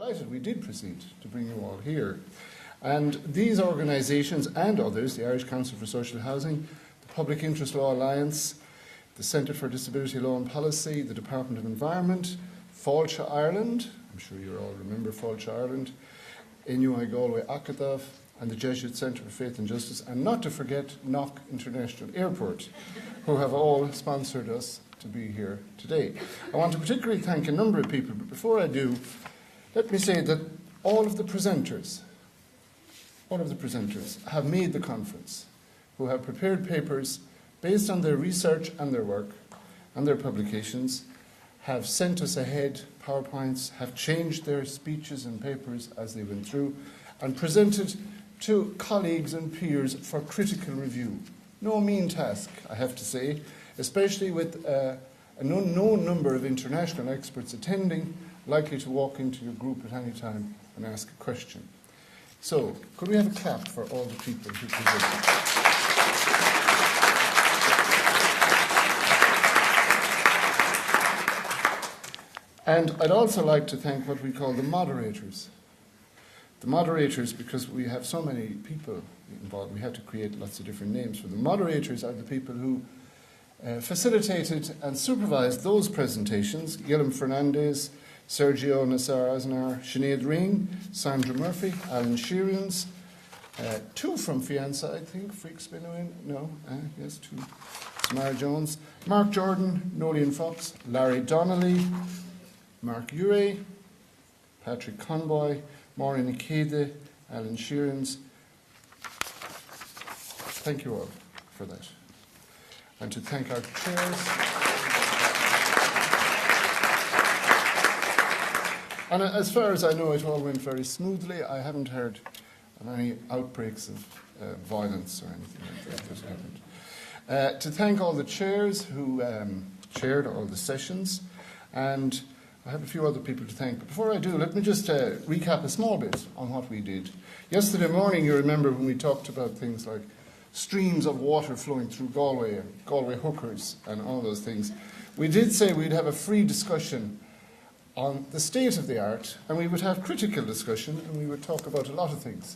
delighted we did proceed to bring you all here. And these organisations and others, the Irish Council for Social Housing, the Public Interest Law Alliance, the Centre for Disability Law and Policy, the Department of Environment, Fáilte Ireland, I'm sure you all remember Fáilte Ireland, NUI Galway Acadav, and the Jesuit Centre for Faith and Justice, and not to forget Knock International Airport, who have all sponsored us to be here today. I want to particularly thank a number of people, but before I do, let me say that all of the presenters have made the conference, who have prepared papers based on their research and their work and their publications, have sent us ahead PowerPoints, have changed their speeches and papers as they went through, and presented to colleagues and peers for critical review. No mean task, I have to say, especially with an unknown number of international experts attending, likely to walk into your group at any time and ask a question. So, could we have a clap for all the people who presented? And I'd also like to thank what we call the moderators. The moderators, because we have so many people involved, we had to create lots of different names for them. Moderators are the people who facilitated and supervised those presentations: Guillaume Fernandez, Sergio Nassar Aznar, Sinead Ring, Sandra Murphy, Alan Sheerans, two from Fianza, I think, Freaks Benuin, no, yes, two, Samara Jones, Mark Jordan, Nolian Fox, Larry Donnelly, Mark Ure, Patrick Conboy, Maureen Ikeda, Alan Sheerans. Thank you all for that. And to thank our chairs. And as far as I know, it all went very smoothly. I haven't heard of any outbreaks of violence or anything like that that happened. To thank all the chairs who chaired all the sessions. And I have a few other people to thank. But before I do, let me just recap a small bit on what we did. Yesterday morning, you remember when we talked about things like streams of water flowing through Galway and Galway hookers and all those things. We did say we'd have a free discussion on the state of the art, and we would have critical discussion, and we would talk about a lot of things.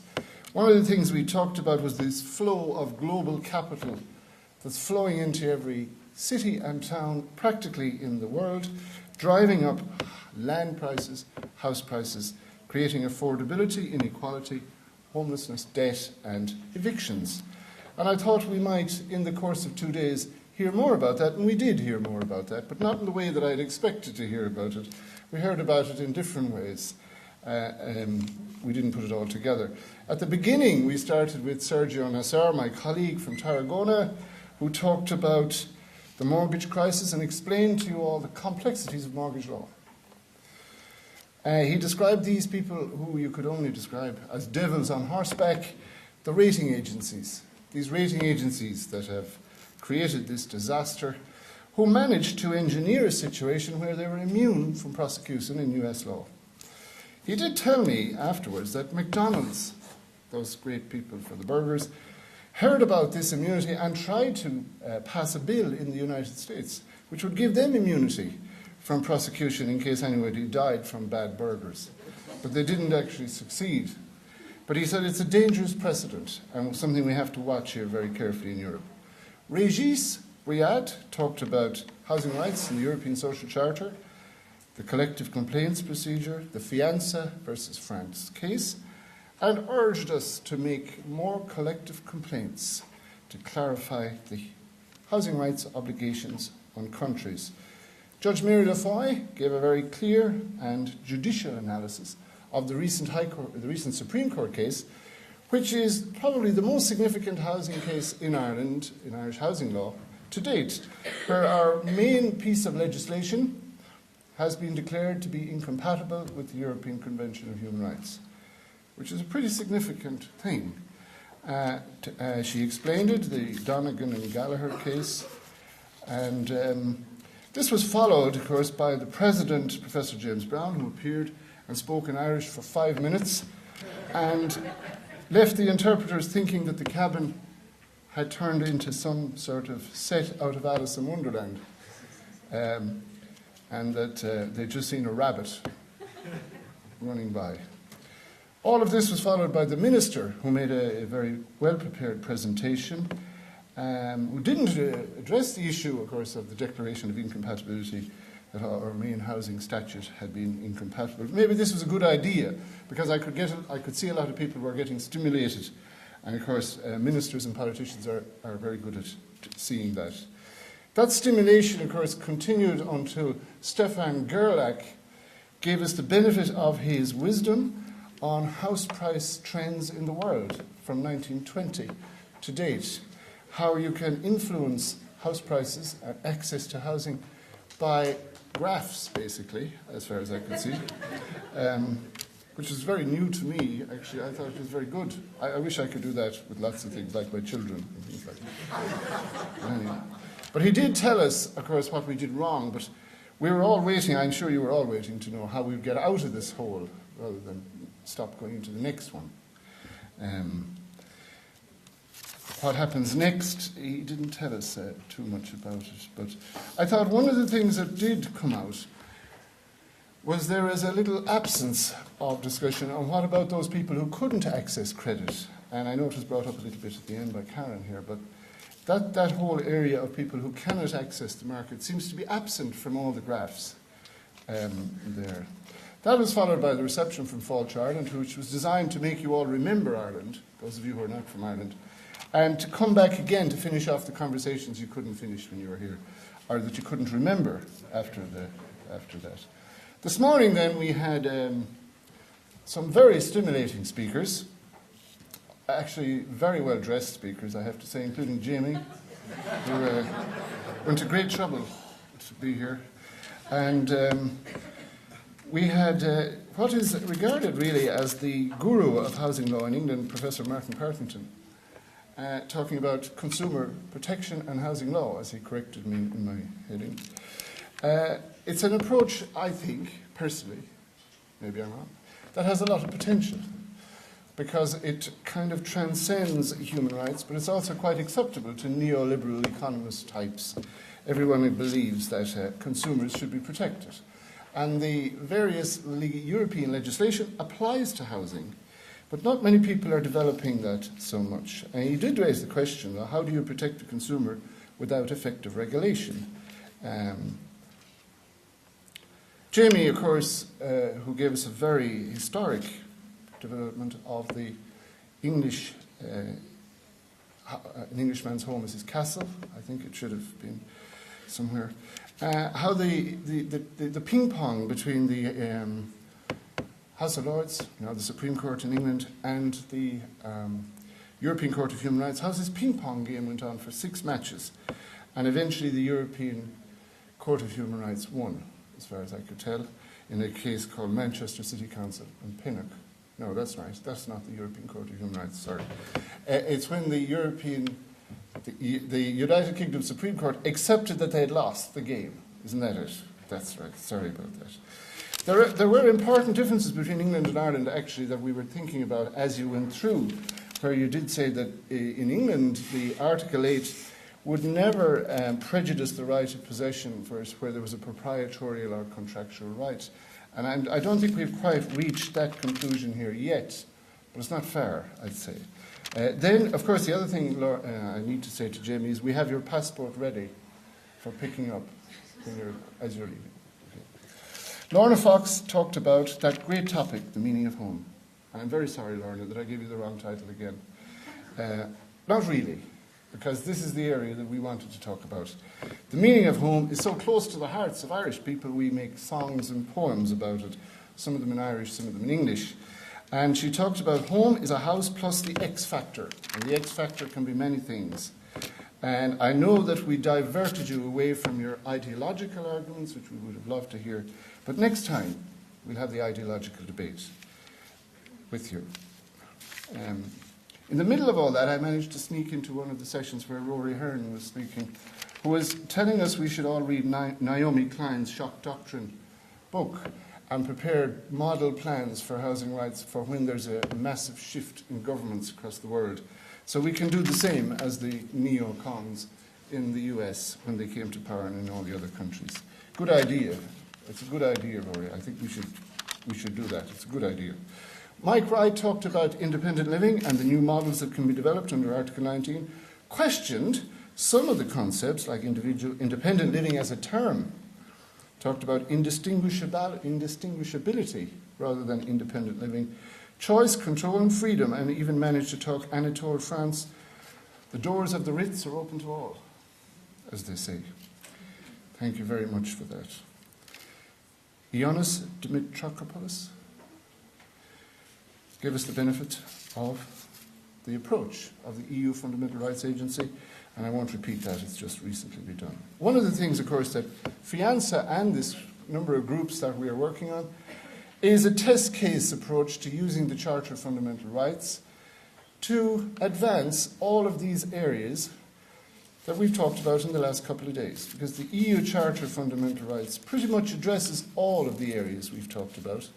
One of the things we talked about was this flow of global capital that's flowing into every city and town practically in the world, driving up land prices, house prices, creating affordability, inequality, homelessness, debt, and evictions. And I thought we might, in the course of 2 days, hear more about that, and we did hear more about that, but not in the way that I'd expected to hear about it. We heard about it in different ways. We didn't put it all together. At the beginning, we started with Sergio Nassar, my colleague from Tarragona, who talked about the mortgage crisis and explained to you all the complexities of mortgage law. He described these people who you could only describe as devils on horseback, the rating agencies. These rating agencies that have created this disaster, who managed to engineer a situation where they were immune from prosecution in US law. He did tell me afterwards that McDonald's, those great people for the burgers, heard about this immunity and tried to pass a bill in the United States which would give them immunity from prosecution in case anybody died from bad burgers. But they didn't actually succeed. But he said it's a dangerous precedent and something we have to watch here very carefully in Europe. Régis Riyad talked about housing rights in the European Social Charter, the collective complaints procedure, the Fianza versus France case, and urged us to make more collective complaints to clarify the housing rights obligations on countries. Judge Mary Lafoy gave a very clear and judicial analysis of the recent Supreme Court case, which is probably the most significant housing case in Ireland, in Irish housing law, to date, where our main piece of legislation has been declared to be incompatible with the European Convention of Human Rights, which is a pretty significant thing. She explained it, the Donegan and Gallagher case, and this was followed, of course, by the President, Professor James Brown, who appeared and spoke in Irish for 5 minutes and left the interpreters thinking that the cabin had turned into some sort of set out of Alice in Wonderland, and that they'd just seen a rabbit running by. All of this was followed by the Minister, who made a very well-prepared presentation, who didn't address the issue, of course, of the declaration of incompatibility, that our main housing statute had been incompatible. Maybe this was a good idea, because I could see a lot of people were getting stimulated, and of course ministers and politicians are very good at seeing that. That stimulation, of course, continued until Stefan Gerlach gave us the benefit of his wisdom on house price trends in the world from 1920 to date. How you can influence house prices and access to housing by graphs, basically, as far as I could see, which is very new to me, actually. I thought it was very good. I wish I could do that with lots of things, like my children and things like that. Anyway. But he did tell us, of course, what we did wrong, but we were all waiting, I'm sure you were all waiting to know how we'd get out of this hole rather than stop going into the next one. What happens next, he didn't tell us too much about it, but I thought one of the things that did come out was there is a little absence of discussion on what about those people who couldn't access credit. And I know it was brought up a little bit at the end by Karen here, but that whole area of people who cannot access the market seems to be absent from all the graphs there. That was followed by the reception from Falch Ireland, which was designed to make you all remember Ireland, those of you who are not from Ireland, and to come back again to finish off the conversations you couldn't finish when you were here, or that you couldn't remember after that. This morning, then, we had some very stimulating speakers, actually very well-dressed speakers, I have to say, including Jamie, who went to great trouble to be here. And we had what is regarded really as the guru of housing law in England, Professor Martin Partington, talking about consumer protection and housing law, as he corrected me in my heading. It's an approach, I think, personally, maybe I'm wrong, that has a lot of potential, because it kind of transcends human rights, but it's also quite acceptable to neoliberal economist types. Everyone who believes that consumers should be protected. And the various European legislation applies to housing, but not many people are developing that so much. And he did raise the question, how do you protect the consumer without effective regulation? Jamie, of course, who gave us a very historic development of the English, an Englishman's home is his castle. I think it should have been somewhere. How the ping pong between the House of Lords, the Supreme Court in England, and the European Court of Human Rights, how this ping pong game went on for 6 matches, and eventually the European Court of Human Rights won, as far as I could tell, in a case called Manchester City Council and Pinnock. No, that's right. That's not the European Court of Human Rights, sorry. It's when the United Kingdom Supreme Court accepted that they had lost the game. Isn't that it? That's right. Sorry about that. There were important differences between England and Ireland, actually, that we were thinking about as you went through, where you did say that in England, the Article 8 would never prejudice the right of possession where there was a proprietorial or contractual right. And I don't think we've quite reached that conclusion here yet, but it's not fair, I'd say. Then, of course, the other thing I need to say to Jamie is we have your passport ready for picking up as you're leaving. Okay. Lorna Fox talked about that great topic, the meaning of home. And I'm very sorry, Lorna, that I gave you the wrong title again. Not really, because this is the area that we wanted to talk about. The meaning of home is so close to the hearts of Irish people, we make songs and poems about it, some of them in Irish, some of them in English. And she talked about home is a house plus the X factor, and the X factor can be many things. And I know that we diverted you away from your ideological arguments, which we would have loved to hear, but next time we'll have the ideological debate with you. In the middle of all that, I managed to sneak into one of the sessions where Rory Hearn was speaking, who was telling us we should all read Naomi Kleins' Shock Doctrine book and prepare model plans for housing rights for when there's a massive shift in governments across the world. So we can do the same as the neocons in the US when they came to power and in all the other countries. Good idea. It's a good idea, Rory. I think we should we should do that. It's a good idea. Mike Wright talked about independent living and the new models that can be developed under Article 19, questioned some of the concepts like independent living as a term, talked about indistinguishability rather than independent living, choice, control and freedom, and even managed to talk Anatole France. The doors of the Ritz are open to all, as they say. Thank you very much for that. Ioannis Dimitrakopoulos gave us the benefit of the approach of the EU Fundamental Rights Agency, and I won't repeat that, it's just recently been done. One of the things, of course, that FIANSA and this number of groups that we are working on is a test case approach to using the Charter of Fundamental Rights to advance all of these areas that we've talked about in the last couple of days, because the EU Charter of Fundamental Rights pretty much addresses all of the areas we've talked about.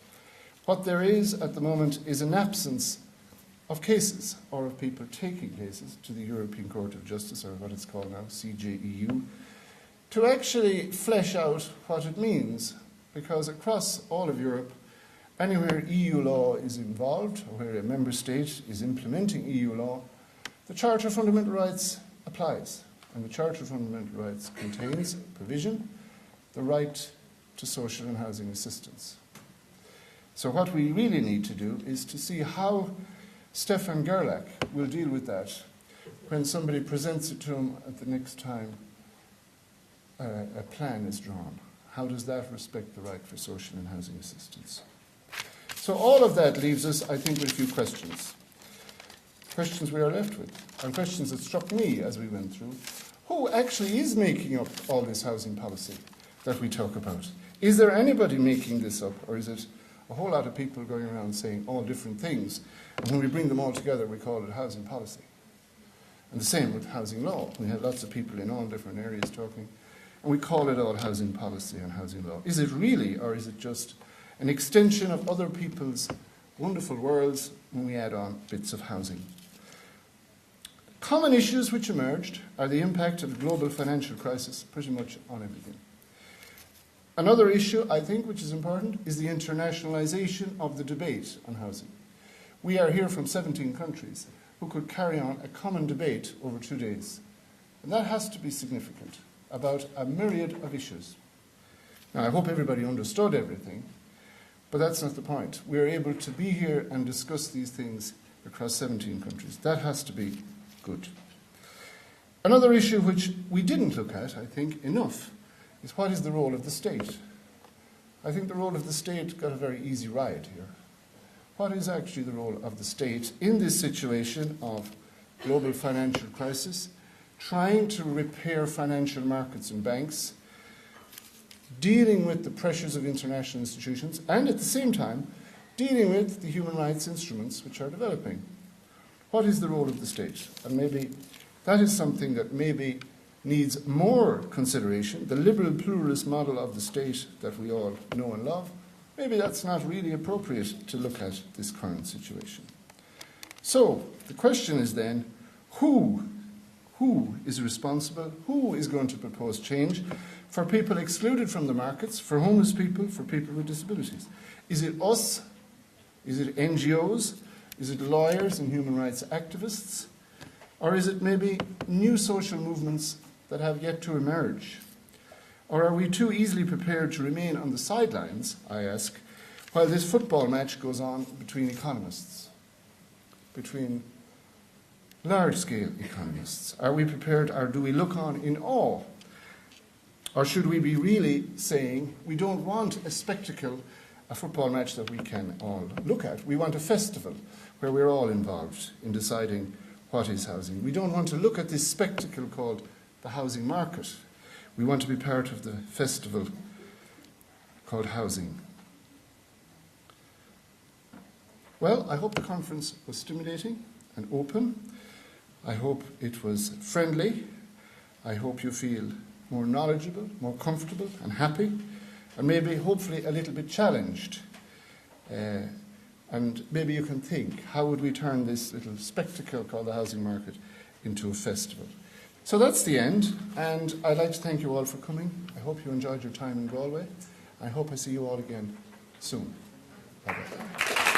What there is at the moment is an absence of cases, or of people taking cases to the European Court of Justice, or what it's called now, CJEU, to actually flesh out what it means, because across all of Europe, anywhere EU law is involved, or where a member state is implementing EU law, the Charter of Fundamental Rights applies. And the Charter of Fundamental Rights contains provision, the right to social and housing assistance. So what we really need to do is to see how Stefan Gerlach will deal with that when somebody presents it to him at the next time a plan is drawn. How does that respect the right for social and housing assistance? So all of that leaves us, I think, with a few questions. Questions we are left with, and questions that struck me as we went through. Who actually is making up all this housing policy that we talk about? Is there anybody making this up, or is it a whole lot of people going around saying all different things, and when we bring them all together we call it housing policy? And the same with housing law. We have lots of people in all different areas talking, and we call it all housing policy and housing law. Is it really, or is it just an extension of other people's wonderful worlds when we add on bits of housing? Common issues which emerged are the impact of the global financial crisis pretty much on everything. Another issue, I think, which is important, is the internationalization of the debate on housing. We are here from 17 countries who could carry on a common debate over 2 days. And that has to be significant about a myriad of issues. Now, I hope everybody understood everything, but that's not the point. We're able to be here and discuss these things across 17 countries. That has to be good. Another issue which we didn't look at, I think, enough, is what is the role of the state? I think the role of the state got a very easy ride here. What is actually the role of the state in this situation of global financial crisis, trying to repair financial markets and banks, dealing with the pressures of international institutions, and at the same time, dealing with the human rights instruments which are developing? What is the role of the state? And maybe that is something that maybe needs more consideration. The liberal pluralist model of the state that we all know and love, maybe that's not really appropriate to look at this current situation. So the question is then, who is responsible? Who is going to propose change for people excluded from the markets, for homeless people, for people with disabilities? Is it us? Is it NGOs? Is it lawyers and human rights activists? Or is it maybe new social movements that have yet to emerge? Or are we too easily prepared to remain on the sidelines, I ask, while this football match goes on between economists, between large-scale economists? Are we prepared, or do we look on in awe? Or should we be really saying, we don't want a spectacle, a football match that we can all look at. We want a festival where we're all involved in deciding what is housing. We don't want to look at this spectacle called the housing market. We want to be part of the festival called housing. Well, I hope the conference was stimulating and open. I hope it was friendly. I hope you feel more knowledgeable, more comfortable and happy, and maybe hopefully a little bit challenged. And maybe you can think, how would we turn this little spectacle called the housing market into a festival? So that's the end, and I'd like to thank you all for coming. I hope you enjoyed your time in Galway. I hope I see you all again soon. Bye-bye.